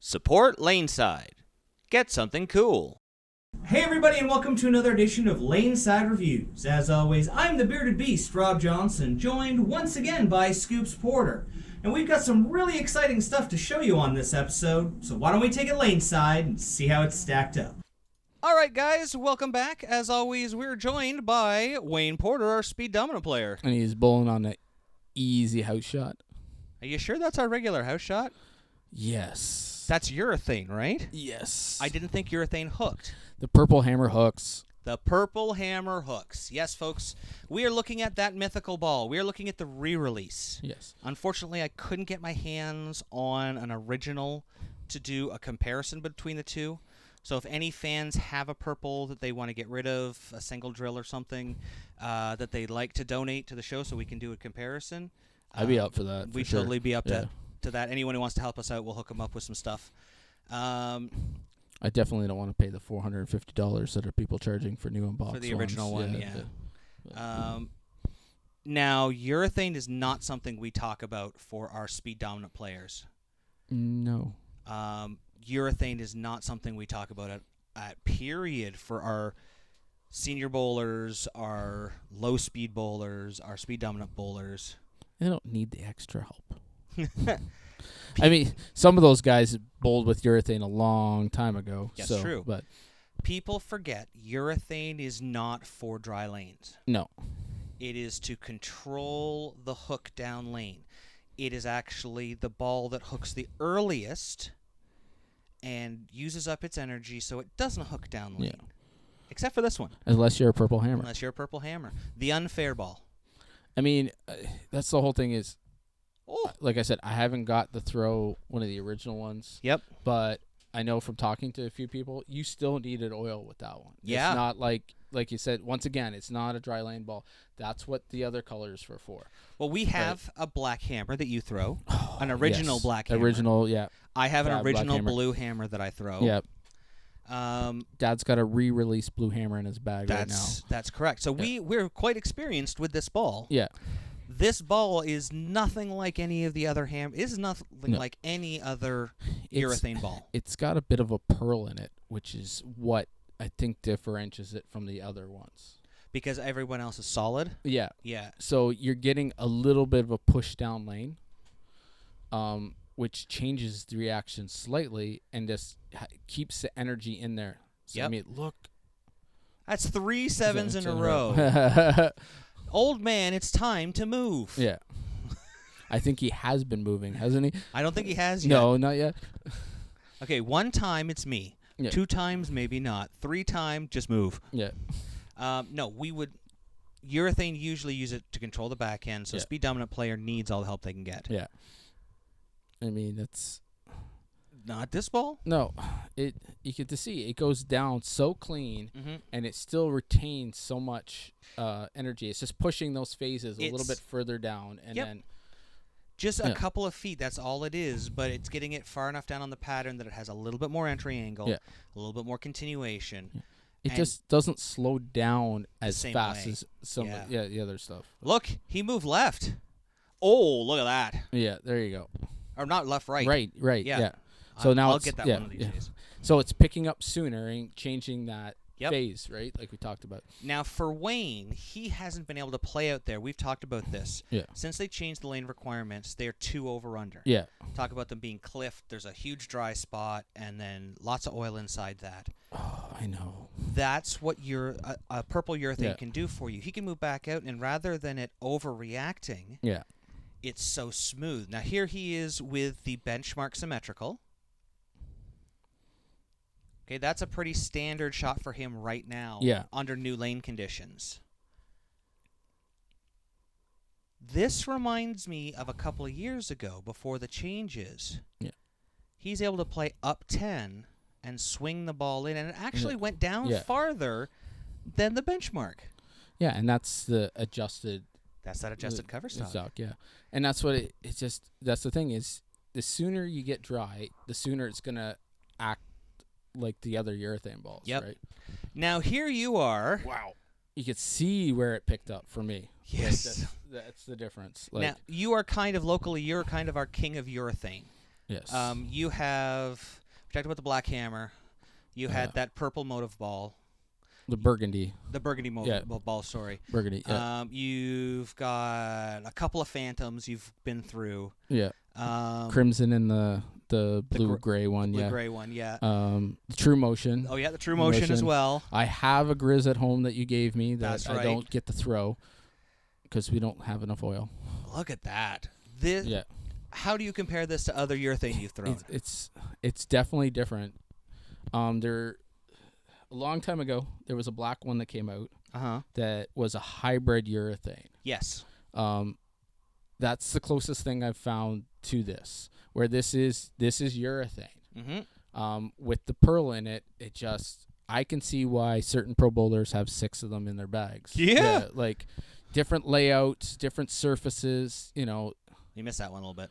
Support Laneside. Get something cool. Hey everybody, and welcome to another edition of Laneside Reviews. As always, I'm the Bearded Beast, Rob Johnson, joined once again by Scoops Porter. And we've got some really exciting stuff to show you on this episode, so why don't we take it Laneside and see how it's stacked up. All right, guys, welcome back. As always, we're joined by Wayne Porter, our speed dominant player. And he's bowling on an easy house shot. Are you sure that's our regular house shot? Yes. That's urethane, right? Yes. I didn't think urethane hooked. The Purple Hammer hooks. The Purple Hammer hooks. Yes, folks, we are looking at that mythical ball. We are looking at the re-release. Yes. Unfortunately, I couldn't get my hands on an original to do a comparison between the two. So if any fans have a purple that they want to get rid of, a single drill or something, that they'd like to donate to the show so we can do a comparison. I'd be up for that. We'd totally be up to that. Anyone who wants to help us out, we'll hook them up with some stuff. I definitely don't want to pay the $450 that are people charging for new unboxed for the original ones. one, yeah. Now, urethane is not something we talk about for our speed dominant players. No. Urethane is not something we talk about at period for our senior bowlers, our low speed bowlers, our speed dominant bowlers. They don't need the extra help. I mean, some of those guys bowled with urethane a long time ago. Yes, so, true. But people forget urethane is not for dry lanes. No. It is to control the hook down lane. It is actually the ball that hooks the earliest and uses up its energy so it doesn't hook down lane. Yeah. Except for this one. Unless you're a Purple Hammer. Unless you're a Purple Hammer. The unfair ball. I mean, that's the whole thing is, like I said, I haven't got to throw one of the original ones. Yep. But I know from talking to a few people, you still needed oil with that one. Yeah. It's not like you said, once again, it's not a dry lane ball. That's what the other colors were for. Well, we have a black hammer that you throw. An original black hammer. Original, yeah. I have an original hammer. blue hammer that I throw. Yep. Dad's got a re-release blue hammer in his bag right now. That's correct. So we're quite experienced with this ball. Yeah. This ball is nothing like any of the other ham. Is nothing like any other urethane ball. It's got a bit of a pearl in it, which is what I think differentiates it from the other ones. Because everyone else is solid? Yeah. Yeah. So you're getting a little bit of a push down lane, which changes the reaction slightly and just keeps the energy in there. So, I mean, look. That's 3 sevens in a row. Old man, it's time to move. Yeah. I think he has been moving, hasn't he? I don't think he has yet. No, not yet. Okay, 1 time it's me. Yeah. 2 times maybe not. 3 times just move. Yeah. No, we would. Urethane usually use it to control the back end, so speed dominant player needs all the help they can get. Yeah. I mean, it's not this ball. No, you get to see it goes down so clean, and it still retains so much energy. It's just pushing those phases a little bit further down, and then just a couple of feet. That's all it is, but it's getting it far enough down on the pattern that it has a little bit more entry angle, a little bit more continuation. Yeah. It just doesn't slow down as fast as some the other stuff. Look, he moved left. Oh, look at that. Yeah, there you go. Or not left, right. Right. Yeah. So now I'll get that one of these days. So it's picking up sooner and changing that phase, right? Like we talked about. Now for Wayne, he hasn't been able to play out there. We've talked about this. Yeah. Since they changed the lane requirements, they're 2 over under. Yeah. Talk about them being cliffed. There's a huge dry spot and then lots of oil inside that. Oh, I know. That's what a purple urethane can do for you. He can move back out, and rather than it overreacting, it's so smooth. Now here he is with the benchmark symmetrical. Okay, that's a pretty standard shot for him right now under new lane conditions. This reminds me of a couple of years ago before the changes. Yeah. He's able to play up 10 and swing the ball in, and it actually went down farther than the benchmark. Yeah, and that's the adjusted... That's that adjusted cover stock. Yeah. And that's what it's just... That's the thing is, the sooner you get dry, the sooner it's going to act like the other urethane balls, right? Now, here you are. Wow. You could see where it picked up for me. Yes. Like that's the difference. Like, now, you are kind of locally, you're kind of our king of urethane. Yes. You have, we talked about the black hammer. You had that purple motive ball. The burgundy. The burgundy ball, sorry. Burgundy, yeah. You've got a couple of phantoms you've been through. Yeah. Crimson and the blue-gray one, yeah. Blue-gray one, yeah. The True Motion. Oh, yeah, the True Motion as well. I have a Grizz at home that you gave me that That's right. I don't get to throw because we don't have enough oil. Look at that. How do you compare this to other urethane you've thrown? It's definitely different. A long time ago, there was a black one that came out that was a hybrid urethane. Yes. That's the closest thing I've found to this, where this is urethane. Mm-hmm. With the pearl in it, I can see why certain pro bowlers have 6 of them in their bags. Yeah. Like different layouts, different surfaces, You missed that one a little bit.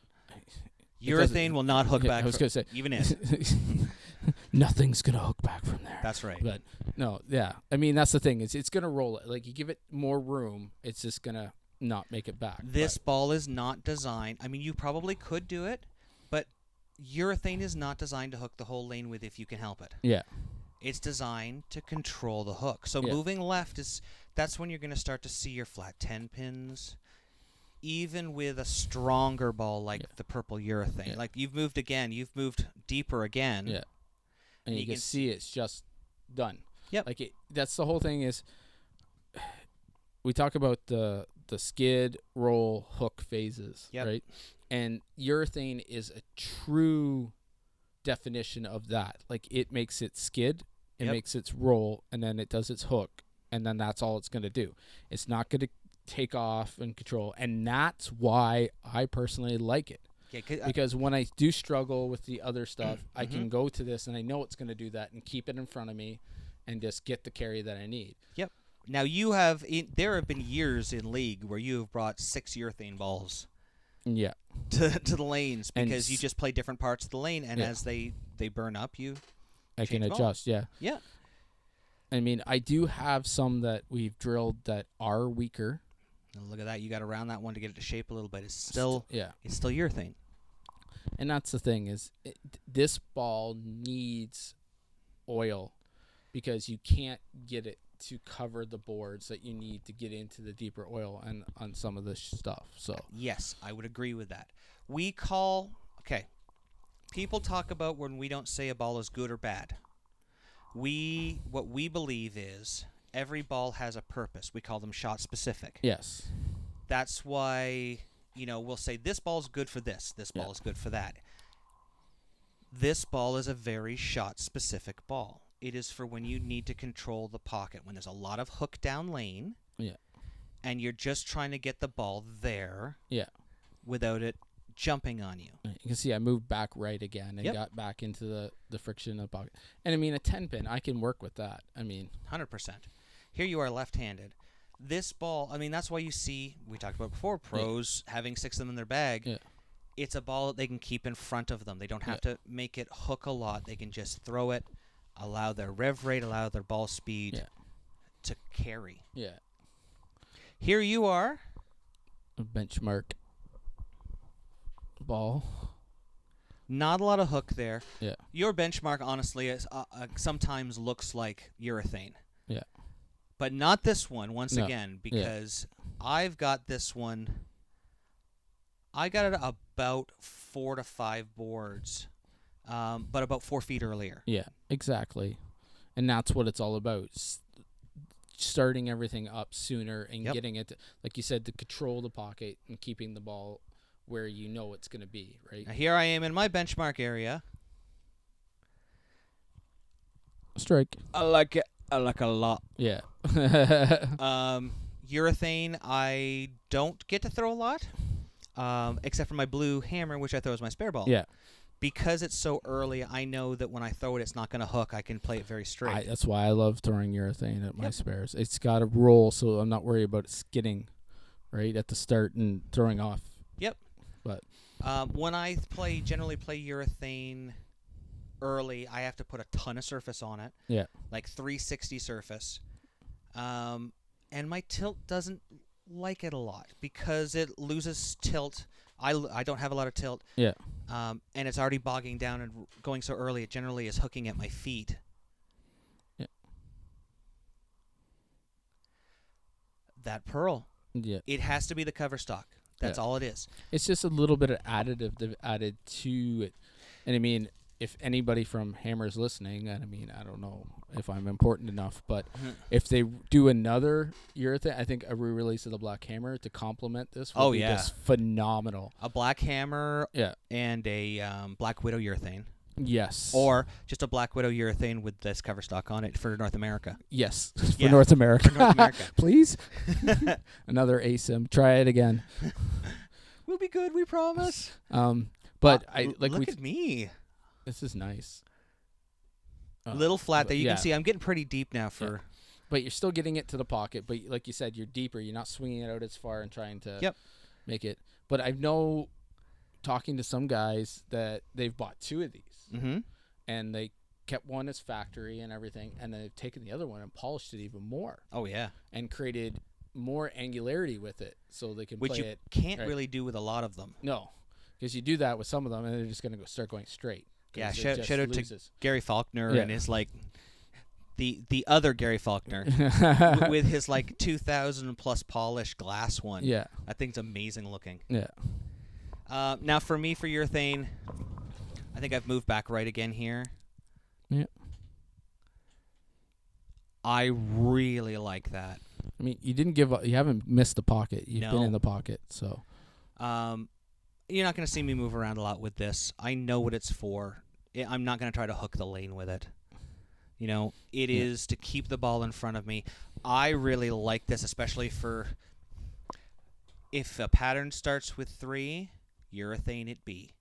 Urethane will not hook back. I was going to say. Even if. Nothing's going to hook back from there. That's right. But, no, yeah. I mean, that's the thing. It's going to roll it. Like, you give it more room, it's just going to not make it back. This ball is not designed. I mean, you probably could do it, but urethane is not designed to hook the whole lane with if you can help it. Yeah. It's designed to control the hook. So moving left that's when you're going to start to see your flat 10 pins. Even with a stronger ball like the purple urethane. Yeah. Like you've moved deeper again. Yeah. And you can see it's just done. Yep. Like that's the whole thing is we talk about the skid, roll, hook phases, right? And urethane is a true definition of that. Like it makes it skid, it makes its roll, and then it does its hook, and then that's all it's going to do. It's not going to take off and control, and that's why I personally like it. Because when I do struggle with the other stuff, I can go to this and I know it's going to do that and keep it in front of me and just get the carry that I need. Yep. Now there have been years in league where you have brought 6 urethane balls. Yeah. To the lanes because you just play different parts of the lane, and as they burn up, I can adjust. Yeah. Yeah. I mean, I do have some that we've drilled that are weaker. And look at that! You got to round that one to get it to shape a little bit. It's still urethane. And that's the thing is, this ball needs oil because you can't get it to cover the boards that you need to get into the deeper oil and on some of this stuff. So yes, I would agree with that. People talk about when we don't say a ball is good or bad. What we believe is every ball has a purpose. We call them shot specific. Yes. That's why, we'll say this ball's good for this ball is good for that. This ball is a very shot specific ball. It is for when you need to control the pocket, when there's a lot of hook down lane. Yeah. And you're just trying to get the ball there. Yeah. Without it jumping on you. You can see I moved back right again and got back into the friction of the pocket. And I mean, a 10 pin, I can work with that. I mean, 100%. Here you are left-handed. This ball, I mean, that's why you see, we talked about before, pros having 6 of them in their bag. Yeah. It's a ball that they can keep in front of them. They don't have to make it hook a lot. They can just throw it, allow their rev rate, allow their ball speed to carry. Yeah. Here you are. A benchmark ball. Not a lot of hook there. Yeah. Your benchmark, honestly, is sometimes looks like urethane. Yeah. But not this one, once again, because I've got this one. I got it about 4 to 5 boards, but about 4 feet earlier. Yeah, exactly. And that's what it's all about. Starting everything up sooner and getting it, like you said, to control the pocket and keeping the ball where you know it's going to be, right? Now here I am in my benchmark area. Strike. I like it. I like it a lot. Yeah. Urethane, I don't get to throw a lot, except for my blue hammer, which I throw as my spare ball. Yeah. Because it's so early, I know that when I throw it, it's not going to hook. I can play it very straight. That's why I love throwing urethane at my spares. It's got to roll, so I'm not worried about it skidding, right, at the start and throwing off. Yep. But when I generally play urethane early, I have to put a ton of surface on it. Yeah. Like 360 surface. And my tilt doesn't like it a lot because it loses tilt. I don't have a lot of tilt. Yeah. and it's already bogging down and going so early, it generally is hooking at my feet. Yeah. That pearl. Yeah. It has to be the cover stock. That's all it is. It's just a little bit of additive they've added to it. And I mean, if anybody from Hammer's listening, and I mean, I don't know if I'm important enough, but if they do another urethane, I think a re-release of the Black Hammer to complement this would be just phenomenal. A Black Hammer and a Black Widow urethane. Yes. Or just a Black Widow urethane with this cover stock on it for North America. Yes. For North America. For North America. Please. Another ASIM. Try it again. We'll be good, we promise. But look at me. This is nice. Little flat there. You can see I'm getting pretty deep now for... But you're still getting it to the pocket. But like you said, you're deeper. You're not swinging it out as far and trying to make it. But I know, talking to some guys, that they've bought 2 of these. Mm-hmm. And they kept one as factory and everything. And then they've taken the other one and polished it even more. Oh, yeah. And created more angularity with it so they can play it. Which you can't really do with a lot of them. No. Because you do that with some of them and they're just going to start going straight. Yeah, shout out to Gary Faulkner and his the other Gary Faulkner with his 2,000 plus polished glass one. Yeah, that thing's amazing looking. Yeah. Now for me, for urethane, I think I've moved back right again here. Yeah. I really like that. I mean, you didn't give up. You haven't missed the pocket. You've been in the pocket, so. You're not going to see me move around a lot with this. I know what it's for. I'm not going to try to hook the lane with it. You know, it is to keep the ball in front of me. I really like this, especially for if a pattern starts with 3, urethane it be.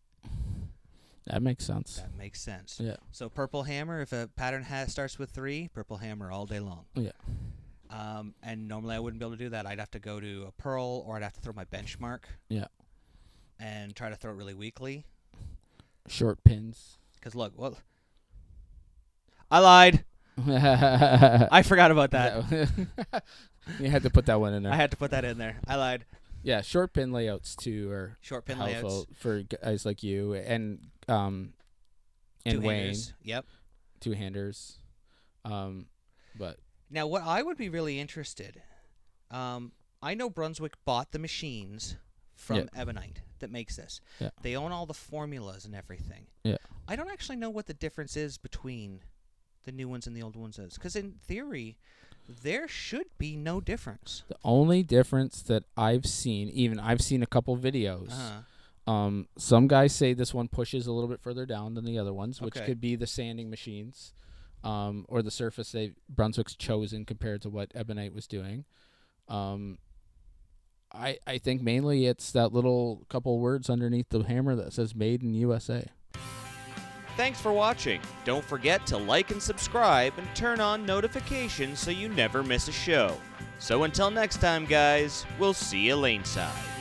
That makes sense. That makes sense. Yeah. So Purple Hammer, if a pattern starts with 3, Purple Hammer all day long. Yeah. And normally I wouldn't be able to do that. I'd have to go to a pearl, or I'd have to throw my benchmark. Yeah. And try to throw it really weakly. Short pins. Because look, I lied. I forgot about that. You had to put that one in there. I had to put that in there. I lied. Yeah, short pin layouts too are short pin helpful layouts for guys like you and Wayne. Yep. 2-handers. But now, what I would be really interested, I know Brunswick bought the machines from Ebonite that makes this. Yeah. They own all the formulas and everything. Yeah. I don't actually know what the difference is between the new ones and the old ones is, because in theory, there should be no difference. The only difference that I've seen, I've seen a couple videos. Some guys say this one pushes a little bit further down than the other ones, which could be the sanding machines, or the surface Brunswick's chosen compared to what Ebonite was doing. I think mainly it's that little couple words underneath the hammer that says "Made in USA." Thanks for watching. Don't forget to like and subscribe and turn on notifications so you never miss a show. So until next time, guys, we'll see you laneside.